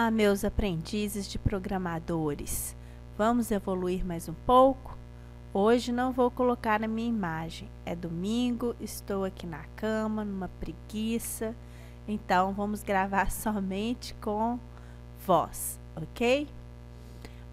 Olá, meus aprendizes de programadores. Vamos evoluir mais um pouco? Hoje não vou colocar a minha imagem. É domingo, estou aqui na cama, numa preguiça. Então, vamos gravar somente com voz, ok?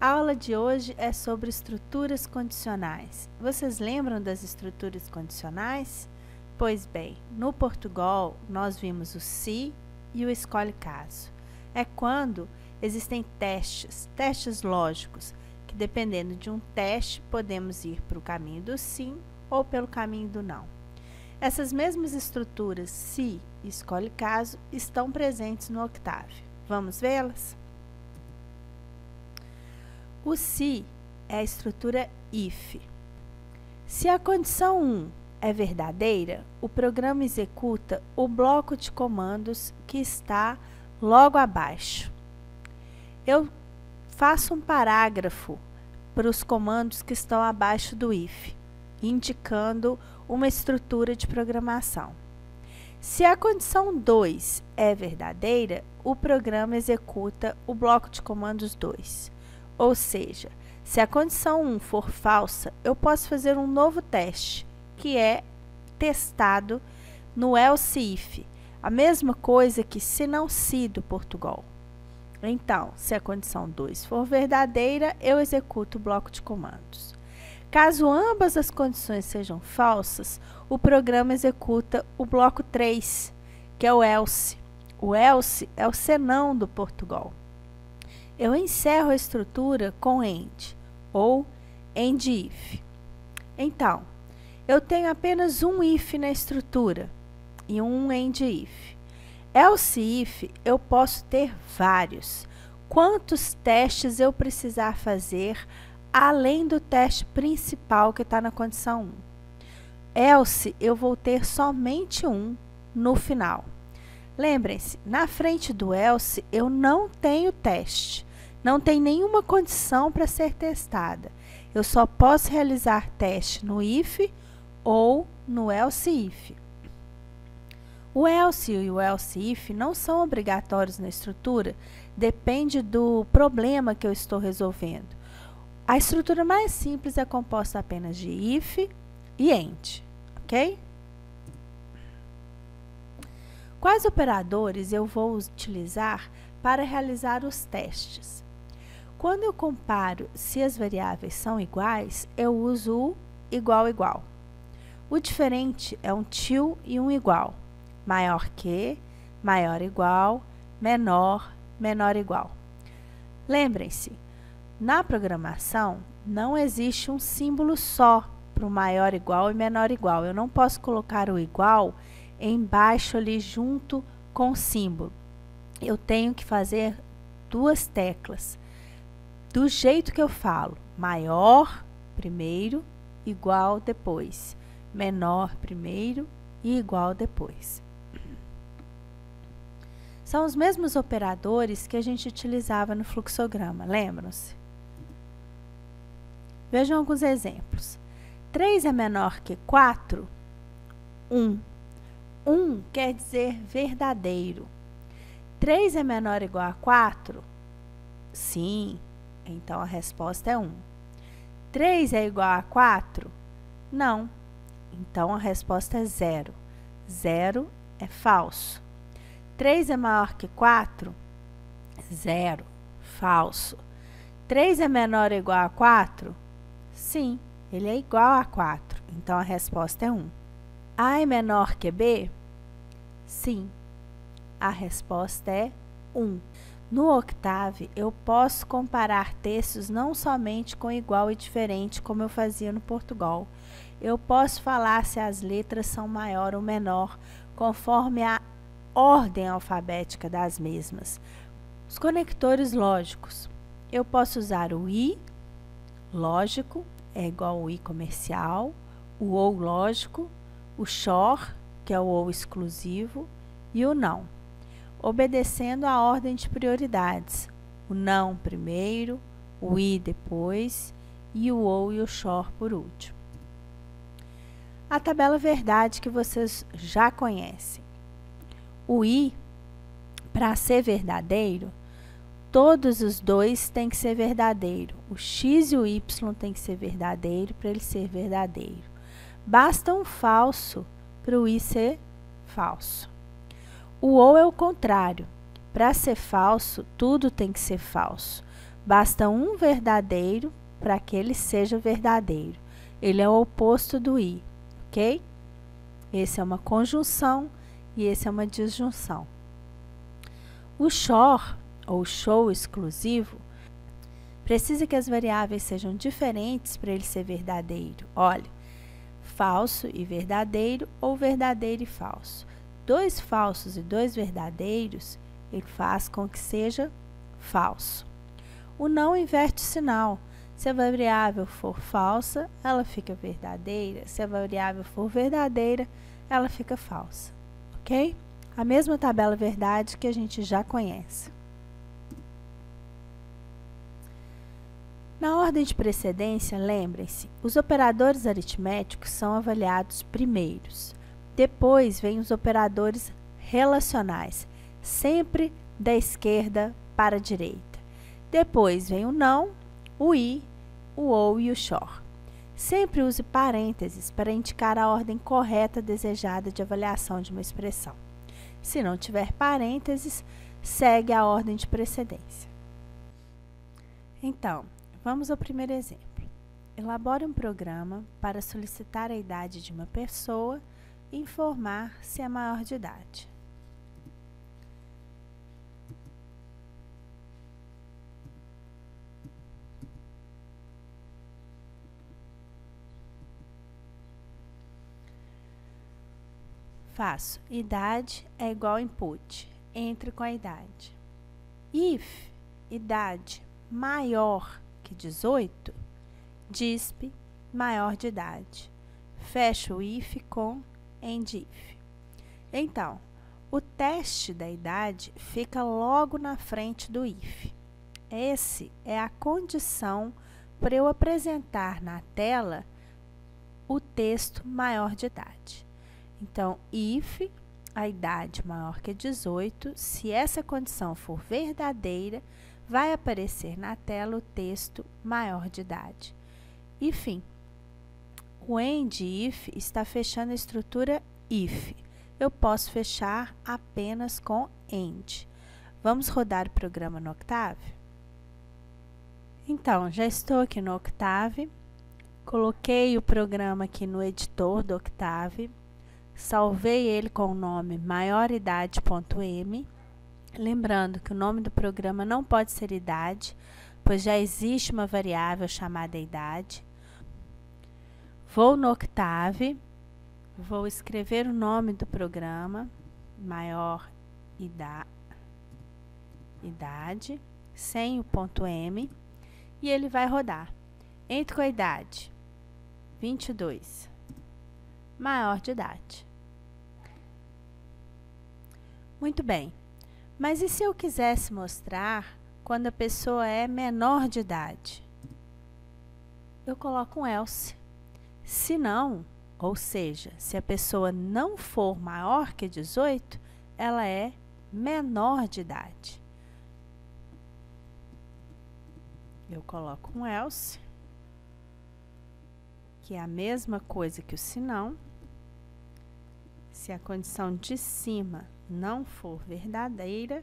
A aula de hoje é sobre estruturas condicionais. Vocês lembram das estruturas condicionais? Pois bem, no Portugal, nós vimos o se e o escolhe caso. É quando existem testes lógicos, que dependendo de um teste, podemos ir para o caminho do sim ou pelo caminho do não. Essas mesmas estruturas, se e escolhe caso, estão presentes no Octave. Vamos vê-las? O se é a estrutura if. Se a condição 1 é verdadeira, o programa executa o bloco de comandos que está logo abaixo. Eu faço um parágrafo para os comandos que estão abaixo do if, indicando uma estrutura de programação. Se a condição 2 é verdadeira, o programa executa o bloco de comandos 2. Ou seja, se a condição 1 for falsa, eu posso fazer um novo teste, que é testado no else if, a mesma coisa que se não se do Portugal. Então, se a condição 2 for verdadeira, eu executo o bloco de comandos. Caso ambas as condições sejam falsas, o programa executa o bloco 3, que é o else. O else é o senão do Portugal. Eu encerro a estrutura com end, ou end if. Então, eu tenho apenas um if na estrutura e um end if. Else if eu posso ter vários. Quantos testes eu precisar fazer além do teste principal que está na condição 1? Else eu vou ter somente um no final. Lembrem-se, na frente do else eu não tenho teste. Não tem nenhuma condição para ser testada. Eu só posso realizar teste no if ou no else if. O else e o else if não são obrigatórios na estrutura, depende do problema que eu estou resolvendo. A estrutura mais simples é composta apenas de if e end, ok? Quais operadores eu vou utilizar para realizar os testes? Quando eu comparo se as variáveis são iguais, eu uso o igual igual. O diferente é um til e um igual. Maior que, maior igual, menor, menor igual. Lembrem-se, na programação não existe um símbolo só para o maior igual e menor igual. Eu não posso colocar o igual embaixo ali junto com o símbolo. Eu tenho que fazer duas teclas. Do jeito que eu falo, maior primeiro, igual depois. Menor primeiro e igual depois. São os mesmos operadores que a gente utilizava no fluxograma, lembram-se? Vejam alguns exemplos. 3 é menor que 4? 1. 1 quer dizer verdadeiro. 3 é menor ou igual a 4? Sim. Então, a resposta é 1. 3 é igual a 4? Não. Então, a resposta é 0. 0 é falso. 3 é maior que 4? 0. Falso. 3 é menor ou igual a 4? Sim, ele é igual a 4. Então, a resposta é 1. A é menor que B? Sim. A resposta é 1. No Octave, eu posso comparar textos não somente com igual e diferente, como eu fazia no Portugal. Eu posso falar se as letras são maior ou menor, conforme a ordem alfabética das mesmas. Os conectores lógicos. Eu posso usar o i, lógico, é igual ao i comercial, o ou lógico, o shor, que é o ou exclusivo, e o não, obedecendo a ordem de prioridades. O não primeiro, o i depois e o ou e o shor por último. A tabela verdade que vocês já conhecem. O i, para ser verdadeiro, todos os dois têm que ser verdadeiro. O x e o y têm que ser verdadeiro para ele ser verdadeiro. Basta um falso para o i ser falso. O ou é o contrário. Para ser falso, tudo tem que ser falso. Basta um verdadeiro para que ele seja verdadeiro. Ele é o oposto do i, ok? Esse é uma conjunção e esse é uma disjunção. O XOR, ou show exclusivo, precisa que as variáveis sejam diferentes para ele ser verdadeiro. Olha, falso e verdadeiro ou verdadeiro e falso. Dois falsos e dois verdadeiros, ele faz com que seja falso. O não inverte o sinal. Se a variável for falsa, ela fica verdadeira. Se a variável for verdadeira, ela fica falsa. Ok? A mesma tabela verdade que a gente já conhece. Na ordem de precedência, lembrem-se, os operadores aritméticos são avaliados primeiros. Depois vêm os operadores relacionais, sempre da esquerda para a direita. Depois vem o não, o i, o ou e o XOR. Sempre use parênteses para indicar a ordem correta desejada de avaliação de uma expressão. Se não tiver parênteses, segue a ordem de precedência. Então, vamos ao primeiro exemplo. Elabore um programa para solicitar a idade de uma pessoa e informar se é maior de idade. Faço idade é igual a input, entre com a idade. If idade maior que 18, disp maior de idade. Fecho o if com endif. Então, o teste da idade fica logo na frente do if. Esse é a condição para eu apresentar na tela o texto maior de idade. Então, if a idade maior que 18, se essa condição for verdadeira, vai aparecer na tela o texto maior de idade. E fim. O end if está fechando a estrutura if. Eu posso fechar apenas com end. Vamos rodar o programa no Octave? Então, já estou aqui no Octave. Coloquei o programa aqui no editor do Octave. Salvei ele com o nome maioridade.m. Lembrando que o nome do programa não pode ser idade, pois já existe uma variável chamada idade. Vou no Octave, vou escrever o nome do programa, idade, sem o ponto M, e ele vai rodar. Entre com a idade, 22, maior de idade. Muito bem, mas e se eu quisesse mostrar quando a pessoa é menor de idade? Eu coloco um else. Se não, ou seja, se a pessoa não for maior que 18, ela é menor de idade. Eu coloco um else, que é a mesma coisa que o se não. Se a condição de cima não for verdadeira,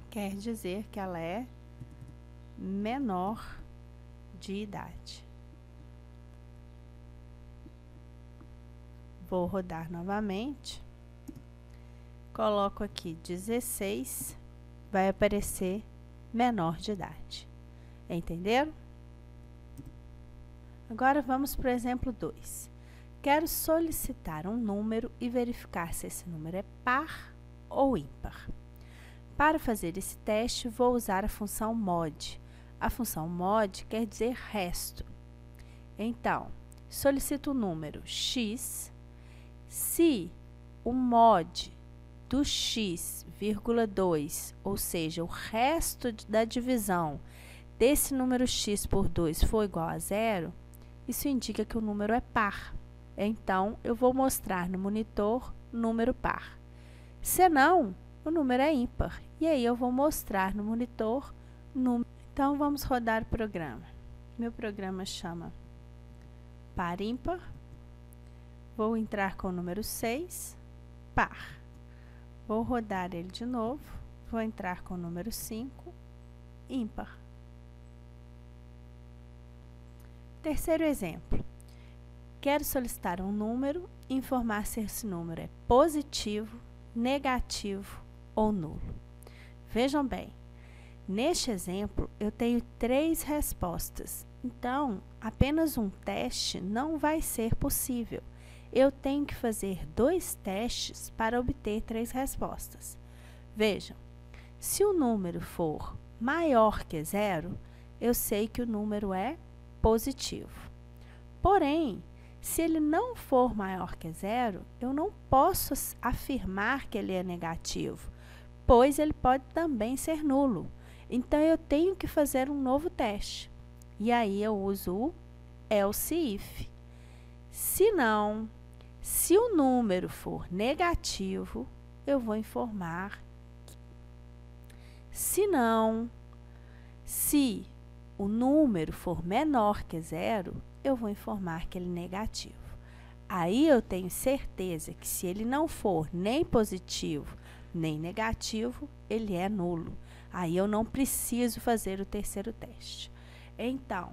quer dizer que ela é menor de idade. Vou rodar novamente. Coloco aqui 16, vai aparecer menor de idade. Entenderam? Agora vamos para o exemplo 2. Quero solicitar um número e verificar se esse número é par ou ímpar. Para fazer esse teste, vou usar a função mod. A função mod quer dizer resto. Então, solicito o número x. Se o mod do x, 2, ou seja, o resto da divisão desse número x por 2 for igual a 0, isso indica que o número é par. Então, eu vou mostrar no monitor número par. Se não, o número é ímpar. E aí eu vou mostrar no monitor número. Então, vamos rodar o programa. Meu programa chama par ímpar. Vou entrar com o número 6, par. Vou rodar ele de novo. Vou entrar com o número 5, ímpar. Terceiro exemplo. Quero solicitar um número e informar se esse número é positivo, negativo ou nulo. Vejam bem, neste exemplo eu tenho 3 respostas, então apenas um teste não vai ser possível. Eu tenho que fazer 2 testes para obter 3 respostas. Vejam, se o número for maior que 0, eu sei que o número é positivo. Porém, se ele não for maior que 0, eu não posso afirmar que ele é negativo, pois ele pode também ser nulo. Então, eu tenho que fazer um novo teste. E aí, eu uso o else if. Se o número for negativo, eu vou informar. Se o número for menor que 0, eu vou informar que ele é negativo. Aí eu tenho certeza que se ele não for nem positivo nem negativo, ele é nulo. Aí eu não preciso fazer o terceiro teste. Então,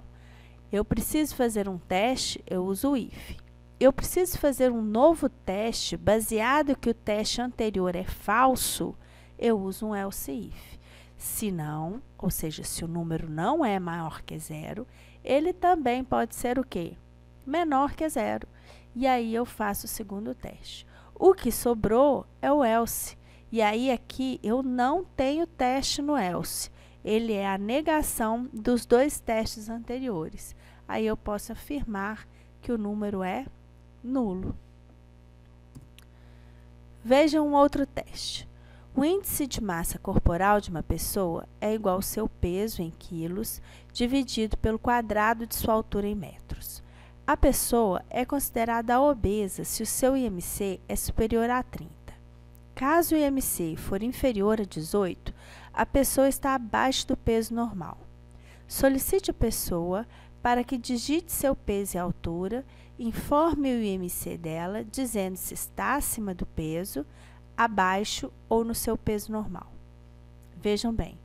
eu preciso fazer um teste, eu uso o if. Eu preciso fazer um novo teste, baseado que o teste anterior é falso, eu uso um else if. Se não, ou seja, se o número não é maior que 0, ele também pode ser o quê? Menor que 0. E aí eu faço o segundo teste. O que sobrou é o else. E aí aqui eu não tenho teste no else. Ele é a negação dos 2 testes anteriores. Aí eu posso afirmar que o número é nulo. Veja um outro teste. O índice de massa corporal de uma pessoa é igual ao seu peso em quilos dividido pelo quadrado de sua altura em metros. A pessoa é considerada obesa se o seu IMC é superior a 30. Caso o IMC for inferior a 18, a pessoa está abaixo do peso normal. Solicite a pessoa para que digite seu peso e altura, informe o IMC dela, dizendo se está acima do peso, abaixo ou no seu peso normal. Vejam bem,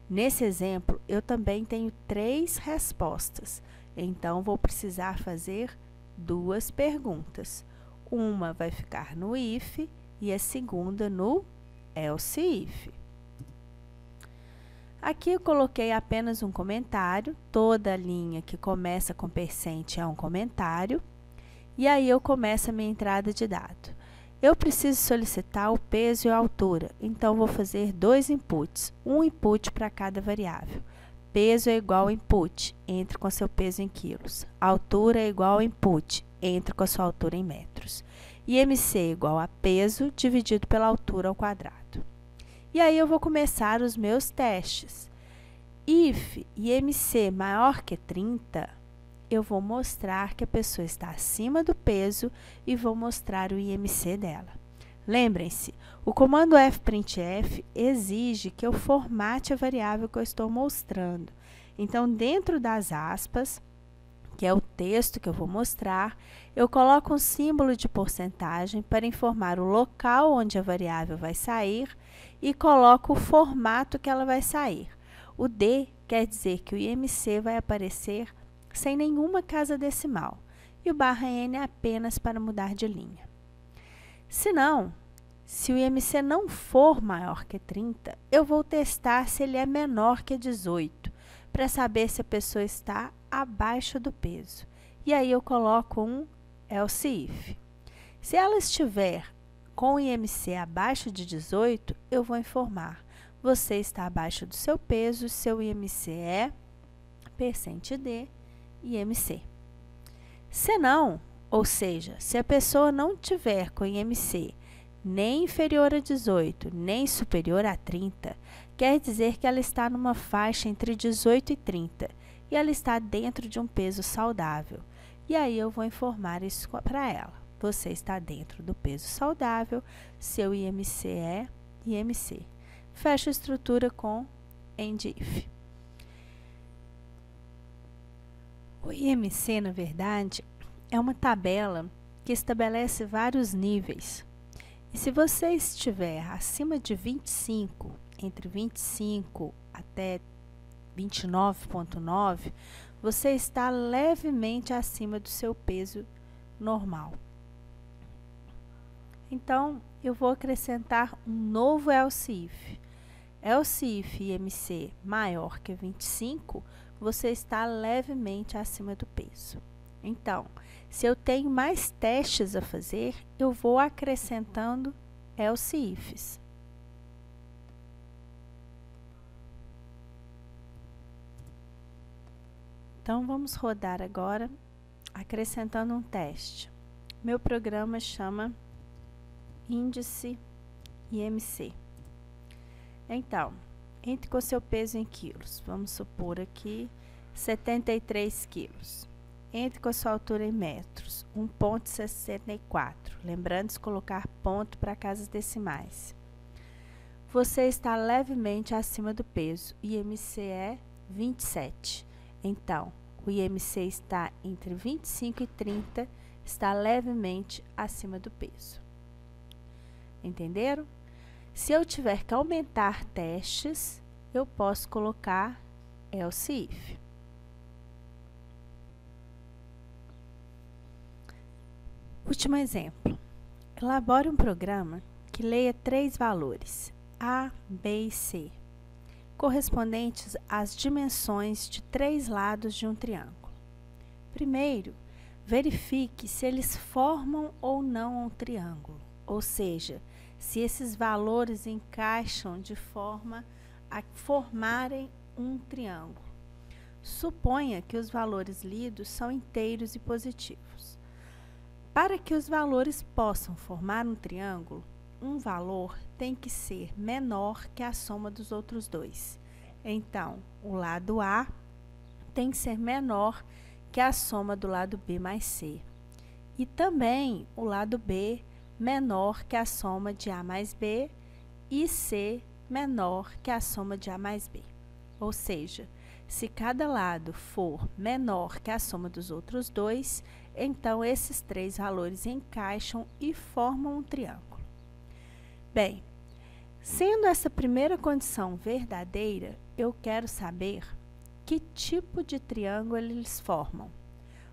nesse exemplo eu também tenho 3 respostas, então vou precisar fazer 2 perguntas. Uma vai ficar no if e a segunda no else if. Aqui eu coloquei apenas um comentário, toda a linha que começa com percent é um comentário, e aí eu começo a minha entrada de dado. Eu preciso solicitar o peso e a altura, então vou fazer 2 inputs, um input para cada variável. Peso é igual a input, entre com seu peso em quilos. Altura é igual a input, entre com a sua altura em metros. IMC é igual a peso dividido pela altura ao quadrado. E aí eu vou começar os meus testes. If IMC maior que 30, eu vou mostrar que a pessoa está acima do peso e vou mostrar o IMC dela. Lembrem-se, o comando fprintf exige que eu formate a variável que eu estou mostrando. Então, dentro das aspas, que é o texto que eu vou mostrar, eu coloco um símbolo de porcentagem para informar o local onde a variável vai sair e coloco o formato que ela vai sair. O D quer dizer que o IMC vai aparecer sem nenhuma casa decimal, e o /n é apenas para mudar de linha. Se o IMC não for maior que 30, eu vou testar se ele é menor que 18, para saber se a pessoa está abaixo do peso. E aí eu coloco um else if. Se ela estiver com o IMC abaixo de 18, eu vou informar: você está abaixo do seu peso, seu IMC é %d IMC. Se não, ou seja, se a pessoa não tiver com IMC nem inferior a 18, nem superior a 30, quer dizer que ela está numa faixa entre 18 e 30 e ela está dentro de um peso saudável. E aí eu vou informar isso para ela: você está dentro do peso saudável, seu IMC é IMC. Fecho a estrutura com end if. O IMC, na verdade, é uma tabela que estabelece vários níveis. E se você estiver acima de 25, entre 25 até 29,9, você está levemente acima do seu peso normal. Então, eu vou acrescentar um novo else if. Else if IMC maior que 25, você está levemente acima do peso. Então, se eu tenho mais testes a fazer, eu vou acrescentando else ifs. Então, vamos rodar agora, acrescentando um teste. Meu programa chama índice IMC. Então, entre com seu peso em quilos. Vamos supor aqui 73 quilos. Entre com a sua altura em metros, 1,64. Lembrando de colocar ponto para casas decimais. Você está levemente acima do peso. O IMC é 27. Então, o IMC está entre 25 e 30, está levemente acima do peso. Entenderam? Se eu tiver que aumentar testes, eu posso colocar else if. Último exemplo. Elabore um programa que leia 3 valores, A, B e C, correspondentes às dimensões de 3 lados de um triângulo. Primeiro, verifique se eles formam ou não um triângulo, ou seja, se esses valores encaixam de forma a formarem um triângulo. Suponha que os valores lidos são inteiros e positivos. Para que os valores possam formar um triângulo, um valor tem que ser menor que a soma dos outros dois. Então, o lado A tem que ser menor que a soma do lado B mais C. E também o lado B menor que a soma de A mais B e C menor que a soma de A mais B. Ou seja, se cada lado for menor que a soma dos outros dois, então esses 3 valores encaixam e formam um triângulo. Bem, sendo essa primeira condição verdadeira, eu quero saber que tipo de triângulo eles formam.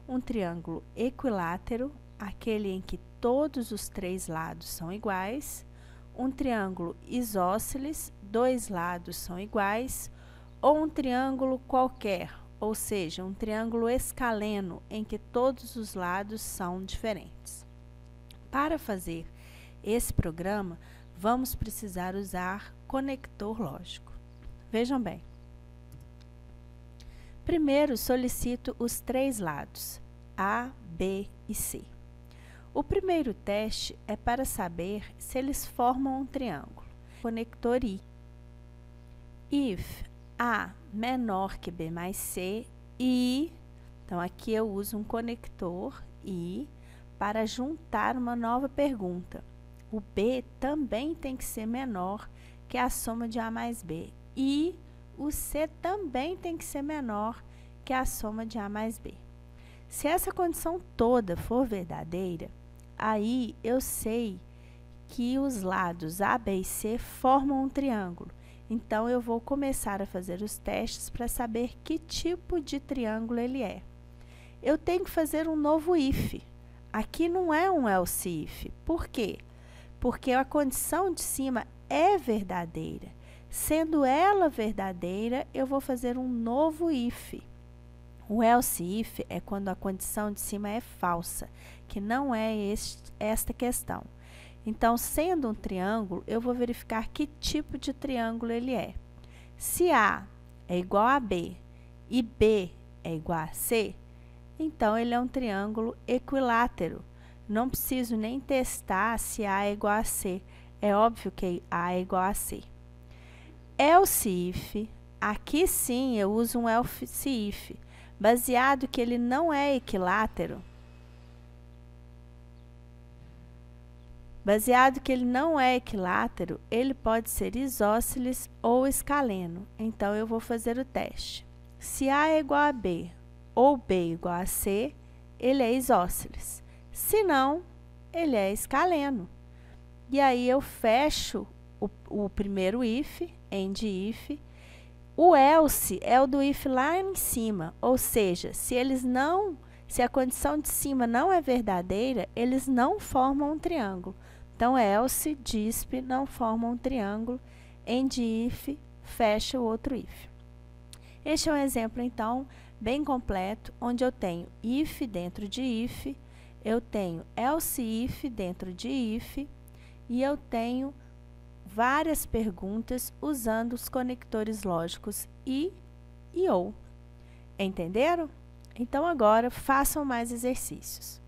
Um triângulo equilátero, aquele em que todos os 3 lados são iguais, um triângulo isósceles, 2 lados são iguais, ou um triângulo qualquer, ou seja, um triângulo escaleno, em que todos os lados são diferentes. Para fazer esse programa, vamos precisar usar conector lógico. Vejam bem. Primeiro, solicito os 3 lados, A, B e C. O primeiro teste é para saber se eles formam um triângulo. Conector I. If A menor que B mais C e... Então, aqui eu uso um conector I para juntar uma nova pergunta. O B também tem que ser menor que a soma de A mais B. E o C também tem que ser menor que a soma de A mais B. Se essa condição toda for verdadeira, aí eu sei que os lados A, B e C formam um triângulo. Então, eu vou começar a fazer os testes para saber que tipo de triângulo ele é. Eu tenho que fazer um novo if. Aqui não é um else if. Por quê? Porque a condição de cima é verdadeira. Sendo ela verdadeira, eu vou fazer um novo if. O else if é quando a condição de cima é falsa, que não é esta questão. Então, sendo um triângulo, eu vou verificar que tipo de triângulo ele é. Se A é igual a B e B é igual a C, então ele é um triângulo equilátero. Não preciso nem testar se A é igual a C. É óbvio que A é igual a C. Else if, aqui sim eu uso um else if, baseado que ele não é equilátero. Baseado que ele não é equilátero, ele pode ser isósceles ou escaleno. Então, eu vou fazer o teste. Se A é igual a B ou B igual a C, ele é isósceles. Se não, ele é escaleno. E aí, eu fecho o primeiro if, end if. O else é o do if lá em cima, ou seja, se a condição de cima não é verdadeira, eles não formam um triângulo. Então, else, disp não formam um triângulo, end if, fecha o outro if. Este é um exemplo, então, bem completo, onde eu tenho if dentro de if, eu tenho else if dentro de if, e eu tenho várias perguntas usando os conectores lógicos e ou. Entenderam? Então, agora, façam mais exercícios.